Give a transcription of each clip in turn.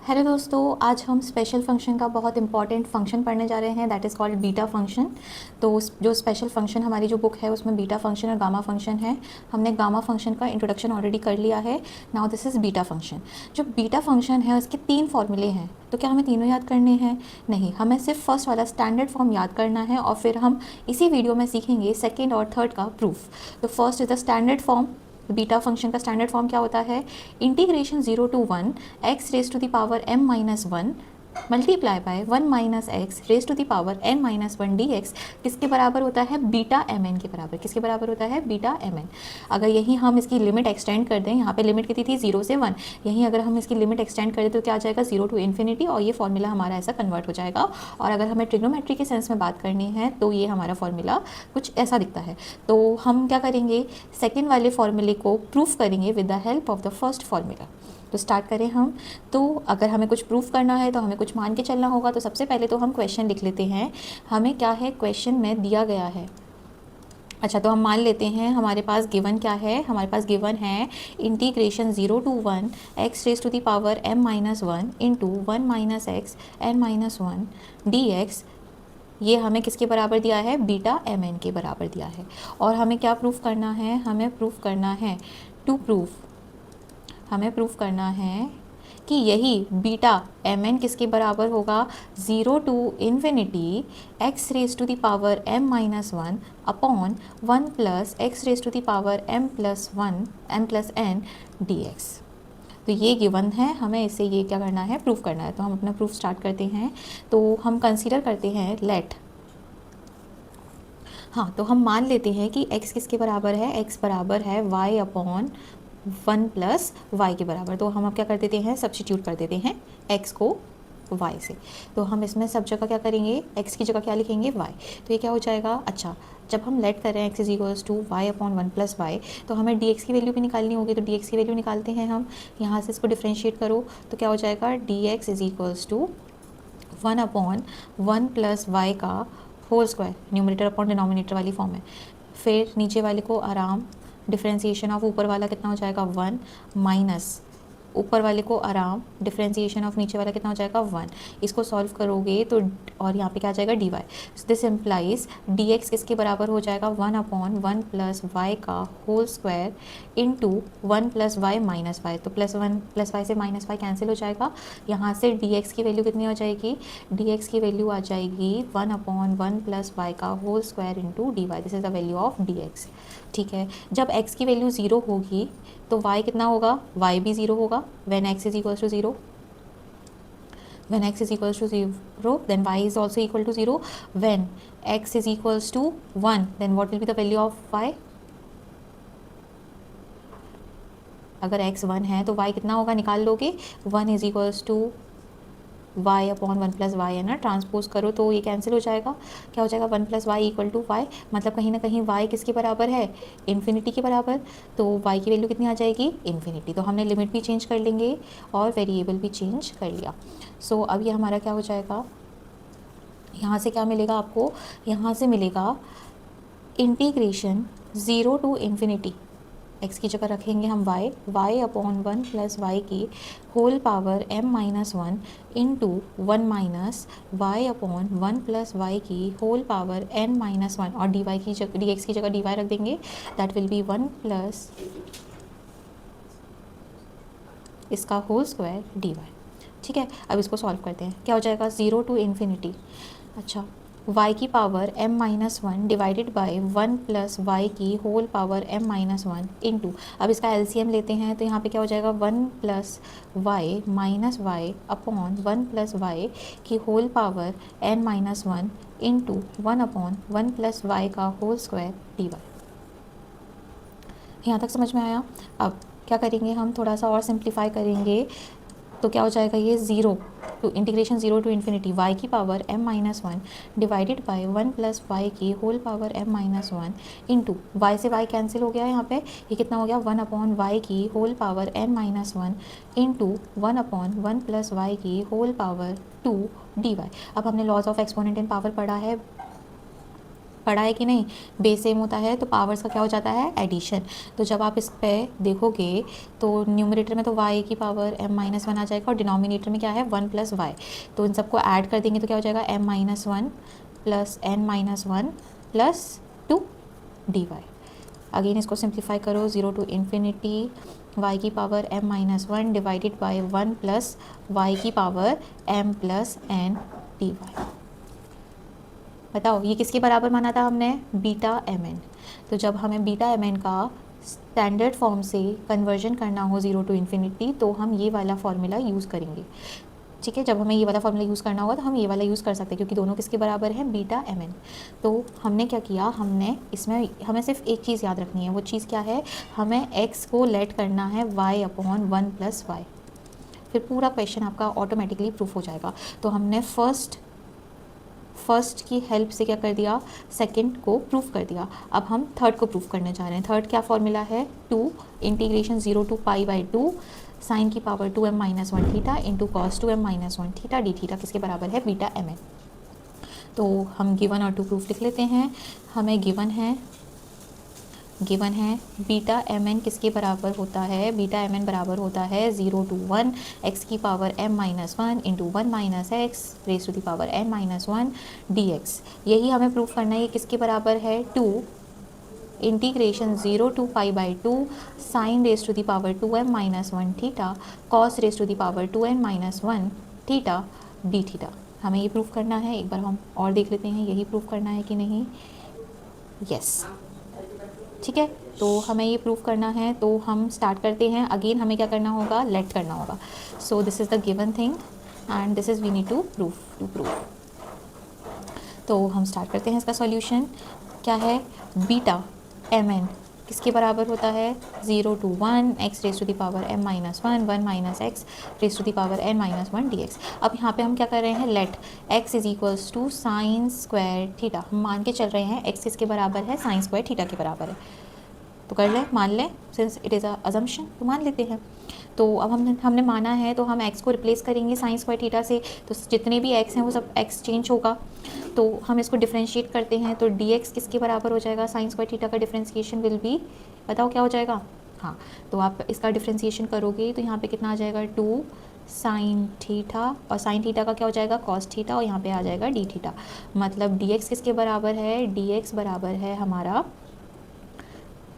Hello दोस्तों, आज हम स्पेशल फंक्शन का बहुत इंपॉर्टेंट फंक्शन पढ़ने जा रहे हैं, that is called beta function. तो जो स्पेशल फंक्शन हमारी जो बुक है उसमें बीटा फंक्शन और गामा फंक्शन है। हमने गामा फंक्शन का इंट्रोडक्शन ऑलरेडी कर लिया है। Now this is beta function. जो बीटा फंक्शन है उसके 3 फॉर्मूले हैं। तो क्या हमें तीनों याद करने हैं? नहीं, हमें सिर्फ फर्स्ट वाला स्टैंडर्ड फॉर्म याद करना है और फिर हम इसी वीडियो में सीखेंगे सेकेंड और थर्ड का प्रूफ। तो first is the standard form. Beta function का स्टैंडर्ड फॉर्म क्या होता है? Integration 0 to 1 x raise to the power m minus 1 multiply by 1 minus x raise to the power n minus 1 d x किसके बराबर होता है? Beta m N के बराबर। किसके बराबर होता है? Beta m n. अगर यही हम इसकी लिमिट एक्सटेंड कर दें, यहाँ पे लिमिट कितनी थी? 0 से 1। यहीं अगर हम इसकी लिमिट एक्सटेंड कर दें तो क्या आ जाएगा? 0 to इन्फिनिटी, और ये फॉर्मूला हमारा ऐसा कन्वर्ट हो जाएगा। और अगर हमें ट्रिग्नोमेट्री के सेंस में बात करनी है तो ये हमारा फॉर्मूला कुछ ऐसा दिखता है। तो हम क्या करेंगे? सेकेंड वाले फॉर्मूले को प्रूफ करेंगे with the help of the first formula. तो स्टार्ट करें हम। तो अगर हमें कुछ प्रूफ करना है तो हमें कुछ मान के चलना होगा। तो सबसे पहले तो हम क्वेश्चन लिख लेते हैं। हमें क्या है क्वेश्चन में दिया गया है? अच्छा, तो हम मान लेते हैं हमारे पास गिवन क्या है? हमारे पास गिवन है integration 0 to 1 x raise to the power m minus 1 into 1 minus x n minus 1 d x. ये हमें किसके बराबर दिया है? बीटा एम एन के बराबर दिया है। और हमें क्या प्रूफ करना है? हमें प्रूफ करना है हमें प्रूफ करना है कि यही बीटा एम एन किसके बराबर होगा? 0 to infinity x raise to the power m minus 1 upon 1 plus x raise to the power m plus n d x. तो ये गिवन है, हमें इसे ये क्या करना है? प्रूफ करना है। तो हम अपना प्रूफ स्टार्ट करते हैं। तो हम कंसीडर करते हैं लेट। हाँ, तो हम मान लेते हैं कि x किसके बराबर है? x बराबर है y अपॉन 1 प्लस वाई के बराबर। तो हम अब क्या कर देते हैं? सब्स्टिट्यूट कर देते हैं x को y से। तो हम इसमें सब जगह क्या करेंगे? x की जगह क्या लिखेंगे? y। तो ये क्या हो जाएगा? अच्छा, जब हम लेट कर रहे हैं x is equals to y upon 1 plus y, तो हमें dx की वैल्यू भी निकालनी होगी। तो dx की वैल्यू निकालते हैं हम। यहाँ से इसको डिफ्रेंशिएट करो तो क्या हो जाएगा? dx is equals to 1 upon 1 plus y का whole square, numerator upon denominator वाली फॉर्म है। फिर नीचे वाले को आराम, डिफ्रेंसिएशन ऑफ ऊपर वाला कितना हो जाएगा? 1 माइनस ऊपर वाले को आराम, डिफ्रेंसिएशन ऑफ नीचे वाला कितना हो जाएगा? 1। इसको सॉल्व करोगे तो और यहाँ पे क्या आ जाएगा? D y. This implies d x किसके बराबर हो जाएगा? 1 अपॉन 1 प्लस वाई का whole square into 1 plus y minus y. तो प्लस 1 प्लस वाई से माइनस वाई कैंसिल हो जाएगा। यहाँ से डी एक्स की वैल्यू कितनी हो जाएगी? डी एक्स की वैल्यू आ जाएगी 1 अपॉन 1 प्लस वाई का whole square into d y. This is the value of d x. ठीक है, जब x की वैल्यू 0 होगी तो y कितना होगा? y भी 0 होगा। when x is equals to 0, when x is equals to 0 then y is also equal to 0. when x is equals to 1 then what will be the value of y? अगर x 1 है तो y कितना होगा? निकाल लोगे। 1 is equals to y upon 1 plus y है ना, transpose करो तो ये कैंसिल हो जाएगा। क्या हो जाएगा? 1 plus y equal to y. मतलब कहीं ना कहीं y किसके बराबर है? इन्फिनिटी के बराबर। तो y की वैल्यू कितनी आ जाएगी? इन्फिनिटी। तो हमने लिमिट भी चेंज कर लेंगे और वेरिएबल भी चेंज कर लिया। सो अब ये हमारा क्या हो जाएगा? यहाँ से क्या मिलेगा आपको? यहाँ से मिलेगा इंटीग्रेशन 0 टू इन्फिनिटी, x की जगह रखेंगे हम y अपॉन 1 प्लस वाई की whole power m minus 1 into 1 minus y upon 1 plus y की होल पावर n माइनस 1, और dy की जगह dx की जगह dy रख देंगे। दैट विल बी 1 प्लस इसका होल स्क्वायर dy। ठीक है, अब इसको सॉल्व करते हैं। क्या हो जाएगा? 0 टू इन्फिनिटी। अच्छा, y की power m minus 1 divided by 1 plus y की whole power m minus 1 into, अब इसका एलसीएम लेते हैं तो यहाँ पे क्या हो जाएगा? 1 plus y minus y upon 1 plus y की whole power n minus 1 into 1 upon 1 plus y का होल स्क्वायर डी वाई। यहाँ तक समझ में आया? अब क्या करेंगे हम? थोड़ा सा और सिंप्लीफाई करेंगे तो क्या हो जाएगा? ये 0 to integration 0 to infinity y की power m minus 1 divided by 1 plus y की whole power m minus 1 into y से y कैंसिल हो गया। यहाँ पे ये कितना हो गया? 1 अपॉन वाई की whole power n minus 1 into 1 upon 1 plus y की होल पावर 2 डी वाई। अब हमने laws of exponent in power पढ़ा है। पढ़ा है कि नहीं, बेस सेम होता है तो पावर्स का क्या हो जाता है, एडिशन। तो जब आप इस पे देखोगे तो न्यूमरेटर में तो y की पावर m-1 आ जाएगा और डिनोमिनेटर में क्या है 1 + y। तो इन सबको ऐड कर देंगे तो क्या हो जाएगा m-1 + n-1 + 2 dy। अगेन इसको सिंप्लीफाई करो, 0 to infinity y की power m-1 divided by 1 + y की पावर m + n dy। बताओ ये किसके बराबर माना था हमने, बीटा एम एन। तो जब हमें बीटा एम एन का स्टैंडर्ड फॉर्म से कन्वर्जन करना हो 0 to infinity तो हम ये वाला फार्मूला यूज़ करेंगे। ठीक है, जब हमें ये वाला फार्मूला यूज़ करना होगा तो हम ये वाला यूज़ कर सकते हैं क्योंकि दोनों किसके बराबर हैं, बीटा एम एन। तो हमने क्या किया, हमने इसमें हमें सिर्फ एक चीज़ याद रखनी है, वो चीज़ क्या है, हमें x को लेट करना है y/1 + y। फिर पूरा क्वेश्चन आपका ऑटोमेटिकली प्रूफ हो जाएगा। तो हमने फर्स्ट की हेल्प से क्या कर दिया, सेकंड को प्रूफ कर दिया। अब हम थर्ड को प्रूफ करने जा रहे हैं। थर्ड क्या फॉर्मूला है, 2 इंटीग्रेशन 0 to π/2 साइन की power 2m-1 theta into cos 2m-1 theta d theta किसके बराबर है, बीटा एम एन। तो हम गिवन और टू प्रूफ लिख लेते हैं। हमें गिवन है बीटा एम एन किसके बराबर होता है, बीटा एम एन बराबर होता है 0 to 1 x की power m-1 into 1 - x raise to the power n-1 dx। यही हमें प्रूफ करना है, ये किसके बराबर है, 2 integration 0 to π/2 sine raise to the power 2m-1 theta cos raise to the power 2n-1 theta d theta. हमें ये प्रूफ करना है। एक बार हम और देख लेते हैं यही प्रूफ करना है कि नहीं। यस, ठीक है, तो हमें ये प्रूफ करना है। तो हम स्टार्ट करते हैं। अगेन हमें क्या करना होगा, लेट करना होगा। So this is the given thing and this is we need to proof. तो हम स्टार्ट करते हैं इसका सॉल्यूशन। क्या है, बीटा एम एन किसके बराबर होता है, 0 to 1 x raise to the power m-1 1 - x raise to the power n-1 dx। अब यहाँ पे हम क्या कर रहे हैं, let x = sine square theta. हम मान के चल रहे हैं x किसके बराबर है, साइन स्क्वायर थीटा के बराबर है। तो कर लें, मान लें, since it is a assumption तो मान लेते हैं। तो अब हमने माना है तो हम x को रिप्लेस करेंगे साइन स्क्वायर थीटा से। तो जितने भी x हैं वो सब x चेंज होगा। तो हम इसको डिफ्रेंशिएट करते हैं तो dx किसके बराबर हो जाएगा, साइन स्क्वायर थीटा का डिफ्रेंशिएशन विल बी, बताओ क्या हो जाएगा। हाँ, तो आप इसका डिफ्रेंशिएशन करोगे तो यहाँ पे कितना आ जाएगा, 2 साइन थीटा और साइन थीटा का क्या हो जाएगा, कॉस थीटा, और यहाँ पे आ जाएगा डी थीटा। मतलब dx किसके बराबर है, dx बराबर है हमारा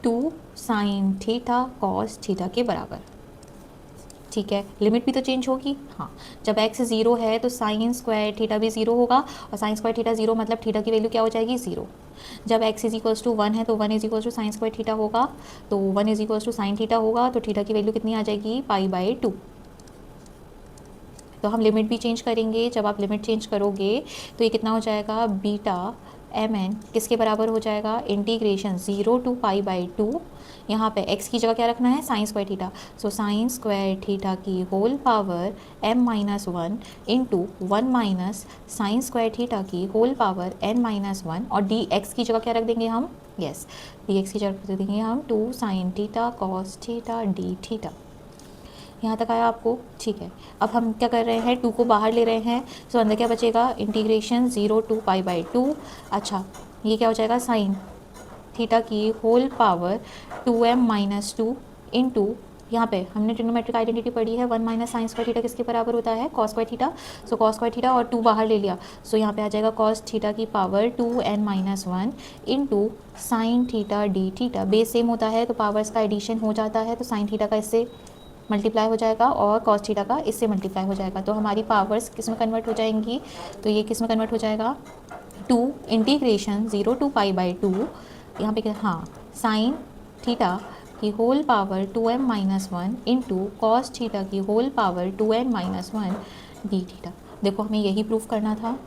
2 साइन थीटा कॉस थीटा के बराबर। ठीक है, लिमिट भी तो चेंज होगी। हाँ, जब x 0 है तो साइन स्क्वायर थीटा भी 0 होगा और साइन स्क्वायर थीटा 0 मतलब थीटा की वैल्यू क्या हो जाएगी, 0। जब x = 1 है तो 1 = साइन स्क्वायर थीटा होगा, तो 1 = साइन थीटा होगा, तो थीटा की वैल्यू कितनी आ जाएगी, π/2। तो हम लिमिट भी चेंज करेंगे। जब आप लिमिट चेंज करोगे तो ये कितना हो जाएगा, बीटा एम एन किसके बराबर हो जाएगा, इंटीग्रेशन 0 to π/2। यहाँ पे x की जगह क्या रखना है, sine square theta. So sine square theta की whole power m-1 into 1 - sine square theta की होल पावर n-1 और dx की जगह क्या रख देंगे हम, यस, dx की जगह रख देंगे हम 2 sine theta cos theta d theta. यहाँ तक आया आपको, ठीक है। अब हम क्या कर रहे हैं, 2 को बाहर ले रहे हैं। सो अंदर क्या बचेगा, इंटीग्रेशन 0 to π/2। अच्छा, ये क्या हो जाएगा, साइन थीटा की होल पावर 2m-2 इंटू, यहाँ पे हमने ट्रिग्नोमेट्रिक आइडेंटिटी पढ़ी है, 1 - साइन स्क्वायर थीटा किसके बराबर होता है, cos square theta. So cos square theta और 2 बाहर ले लिया। सो यहाँ पे आ जाएगा कॉस थीटा की power 2n-1 into sine theta d theta. Base same होता है तो पावर्स का एडिशन हो जाता है, तो साइन थीटा का इससे मल्टीप्लाई हो जाएगा और कॉस थीटा का इससे मल्टीप्लाई हो जाएगा। तो हमारी पावर्स किस में कन्वर्ट हो जाएंगी, तो ये किस में कन्वर्ट हो जाएगा, 2 इंटीग्रेशन 0 to π/2, यहाँ पे हाँ, साइन थीटा की whole power 2m-1 into cos theta की whole power 2n-1 d theta. देखो हमें यही प्रूफ करना था,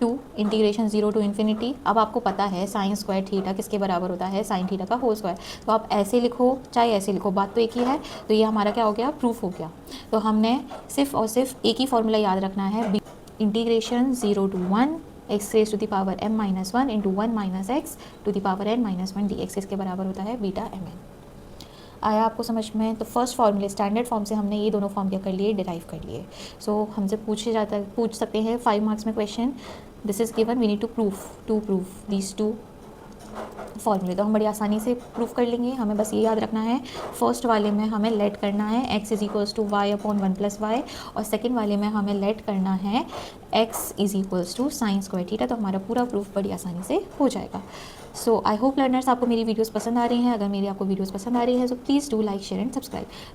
2 इंटीग्रेशन 0 to इन्फिनिटी। अब आपको पता है साइन स्क्वायर थीटा किसके बराबर होता है, साइन थीटा का होल स्क्वायर। तो आप ऐसे लिखो चाहे ऐसे लिखो, बात तो एक ही है। तो ये हमारा क्या हो गया, प्रूफ हो गया। तो हमने सिर्फ और सिर्फ एक ही फॉर्मूला याद रखना है, integration 0 to 1 x raise to the power m-1 into 1 - x to the power n-1 dx किसके बराबर होता है, बीटा एम एन। आया आपको समझ में। तो फर्स्ट फॉर्मूले स्टैंडर्ड फॉर्म से हमने ये दोनों फॉर्म क्या कर लिए, डिराइव कर लिए। सो हमसे पूछ सकते हैं 5 मार्क्स में question, this is given, we need to prove these two फॉर्मूले। तो हम बड़ी आसानी से प्रूफ कर लेंगे। हमें बस ये याद रखना है, फर्स्ट वाले में हमें लेट करना है x is equals to y upon 1+y, और सेकेंड वाले में हमें लेट करना है x is equals to sine square theta. तो हमारा पूरा प्रूफ बड़ी आसानी से हो जाएगा। सो आई होप लर्नर्स आपको मेरी वीडियोस पसंद आ रही हैं। अगर मेरी आपको वीडियोस पसंद आ रही है तो please do like, share and subscribe.